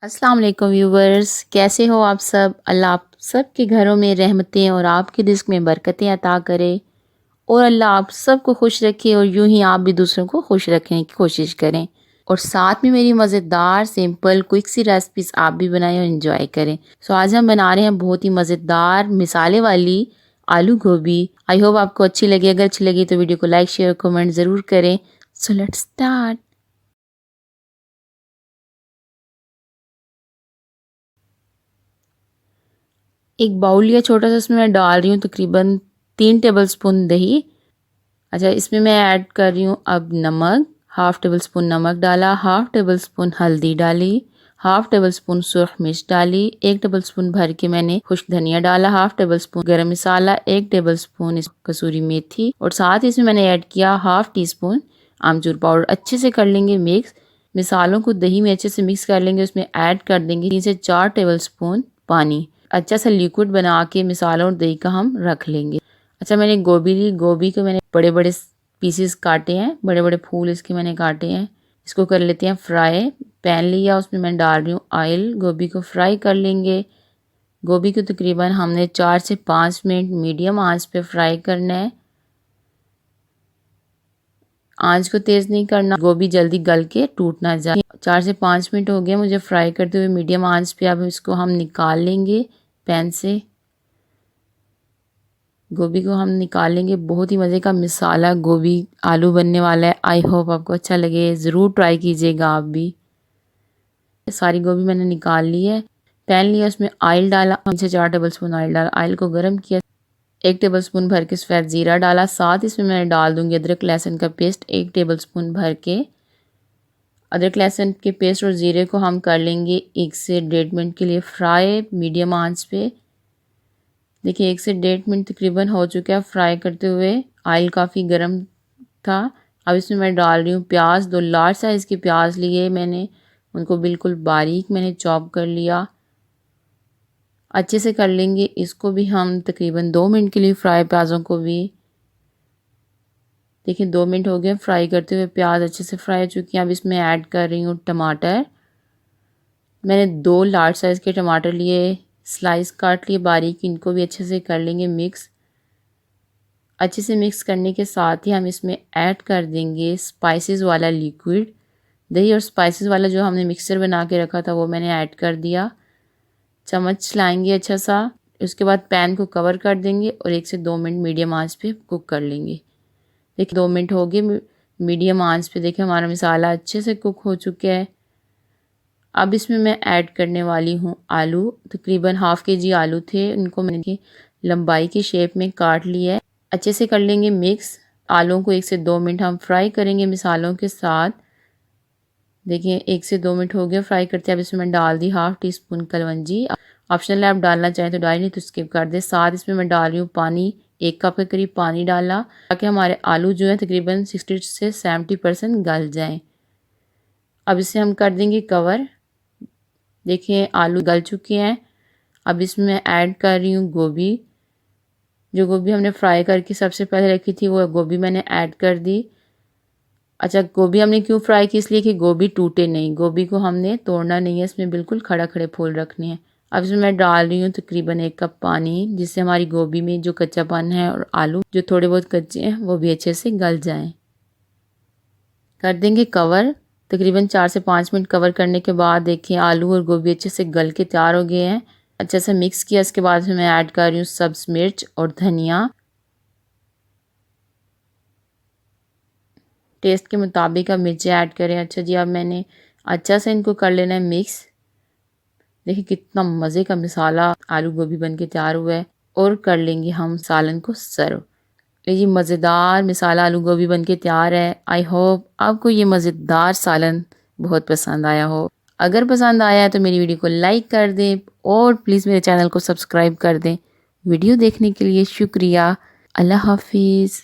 अस्सलाम वालेकुम व्यूवर्स, कैसे हो आप सब। अल्लाह आप सब के घरों में रहमतें और आपके रिज़्क़ में बरकतें अता करे और अल्लाह आप सबको खुश रखे और यूं ही आप भी दूसरों को खुश रखने की कोशिश करें। और साथ में मेरी मज़ेदार सिंपल क्विक सी रेसिपीज़ आप भी बनाएं और एंजॉय करें। सो आज हम बना रहे हैं बहुत ही मज़ेदार मिसाले वाली आलू गोभी। आई होप आपको अच्छी लगी। अगर अच्छी लगी तो वीडियो को लाइक शेयर कमेंट ज़रूर करें। So let's start. एक बाउल लिया छोटा सा, इसमें मैं डाल रही हूँ तकरीबन 3 टेबलस्पून दही। अच्छा, इसमें मैं ऐड कर रही हूँ अब नमक। हाफ़ टेबल स्पून नमक डाला, हाफ़ टेबल स्पून हल्दी डाली, हाफ़ टेबल स्पून सुरख मिर्च डाली, 1 टेबलस्पून भर के मैंने खुश्क धनिया डाला, हाफ़ टेबल स्पून गरम मसाला, 1 टेबलस्पून कसूरी मेथी और साथ ही इसमें मैंने ऐड किया हाफ़ टी स्पून आमचूर पाउडर। अच्छे से कर लेंगे मिक्स। मिसालों को दही में अच्छे से मिक्स कर लेंगे। उसमें ऐड कर देंगे 3 से 4 टेबलस्पून पानी। अच्छा सा लिक्विड बना के मिसालों और दही का हम रख लेंगे। अच्छा, मैंने गोभी ली। गोभी को मैंने बड़े बड़े पीसेस काटे हैं, बड़े बड़े फूल इसके मैंने काटे हैं। इसको कर लेते हैं फ्राई। पैन लिया, उसमें मैं डाल रही हूँ ऑयल। गोभी को फ्राई कर लेंगे। गोभी को तकरीबन हमने 4 से 5 मिनट मीडियम आंच पे फ्राई करना है। आंच को तेज़ नहीं करना, गोभी जल्दी गल के टूट ना जाए। 4 से 5 मिनट हो गए मुझे फ्राई करते हुए मीडियम आंच पे। अब इसको हम निकाल लेंगे पैन से। गोभी को हम निकालेंगे। बहुत ही मज़े का मिसाला गोभी आलू बनने वाला है। आई होप आपको अच्छा लगे, ज़रूर ट्राई कीजिएगा आप भी। सारी गोभी मैंने निकाल ली है। पैन लिया, उसमें ऑयल डाला, 3 से 4 टेबलस्पून ऑयल डाला। ऑयल को गर्म किया, 1 टेबलस्पून भर के सफ़ेद ज़ीरा डाला। साथ इसमें मैं डाल दूंगी अदरक लहसुन का पेस्ट 1 टेबलस्पून भर के। अदरक लहसुन के पेस्ट और ज़ीरे को हम कर लेंगे 1 से 1.5 मिनट के लिए फ्राई मीडियम आंच पे। देखिए 1 से 1.5 मिनट तकरीबन हो चुका है फ्राई करते हुए। ऑयल काफ़ी गर्म था। अब इसमें मैं डाल रही हूँ प्याज। 2 लार्ज साइज़ के प्याज लिए मैंने, उनको बिल्कुल बारीक मैंने चॉप कर लिया। अच्छे से कर लेंगे इसको भी हम तकरीबन 2 मिनट के लिए फ्राई प्याज़ों को भी। देखिए 2 मिनट हो गए फ्राई करते हुए, प्याज अच्छे से फ्राई हो चुकी हैं। अब इसमें ऐड कर रही हूँ टमाटर। मैंने 2 लार्ज साइज़ के टमाटर लिए, स्लाइस काट लिए बारीक। इनको भी अच्छे से कर लेंगे मिक्स। अच्छे से मिक्स करने के साथ ही हम इसमें ऐड कर देंगे स्पाइसेस वाला लिक्विड। दही और स्पाइसेस वाला जो हमने मिक्सचर बना के रखा था वो मैंने ऐड कर दिया। चम्मच चलाएंगे अच्छा सा। उसके बाद पैन को कवर कर देंगे और 1 से 2 मिनट मीडियम आंच पे कुक कर लेंगे। देखिए 2 मिनट हो गए मीडियम आंच पे। देखिए हमारा मसाला अच्छे से कुक हो चुका है। अब इसमें मैं ऐड करने वाली हूँ आलू। तकरीबन हाफ़ के जी आलू थे, उनको मैंने लंबाई की शेप में काट लिया है। अच्छे से कर लेंगे मिक्स। आलूओं को 1 से 2 मिनट हम फ्राई करेंगे मिसालों के साथ। देखिए 1 से 2 मिनट हो गए फ्राई करते। अब इसमें मैं डाल दी हाफ़ टी स्पून कलवंजी। ऑप्शनल है, आप डालना चाहें तो डाल, नहीं तो स्किप कर दे। साथ इसमें मैं डाल रही हूँ पानी। 1 कप के करीब पानी डाला ताकि हमारे आलू जो है तकरीबन 60 से 70% गल जाएँ। अब इसे हम कर देंगे कवर। देखिए आलू गल चुके हैं। अब इसमें ऐड कर रही हूँ गोभी। जो गोभी हमने फ्राई करके सबसे पहले रखी थी वो गोभी मैंने ऐड कर दी। अच्छा, गोभी हमने क्यों फ्राई की, इसलिए कि गोभी टूटे नहीं। गोभी को हमने तोड़ना नहीं है, इसमें बिल्कुल खड़ा खड़े फूल रखने हैं। अब इसमें मैं डाल रही हूँ तकरीबन 1 कप पानी, जिससे हमारी गोभी में जो कच्चापन है और आलू जो थोड़े बहुत कच्चे हैं वो भी अच्छे से गल जाएं। कर देंगे कवर। तकरीबन 4 से 5 मिनट कवर करने के बाद देखिए आलू और गोभी अच्छे से गल के तैयार हो गए हैं। अच्छे से मिक्स किया। इसके बाद मैं ऐड कर रही हूँ सब्ज़ मिर्च और धनिया। टेस्ट के मुताबिक अब मिर्ची ऐड करें। अच्छा जी, अब मैंने अच्छा से इनको कर लेना है मिक्स। देखिए कितना मज़े का मसाला आलू गोभी बन के तैयार हुआ है। और कर लेंगे हम सालन को सर्व। ये मज़ेदार मिसाला आलू गोभी बन के तैयार है। आई होप आपको ये मज़ेदार सालन बहुत पसंद आया हो। अगर पसंद आया है तो मेरी वीडियो को लाइक कर दें और प्लीज़ मेरे चैनल को सब्सक्राइब कर दें। वीडियो देखने के लिए शुक्रिया। अल्लाह हाफिज़।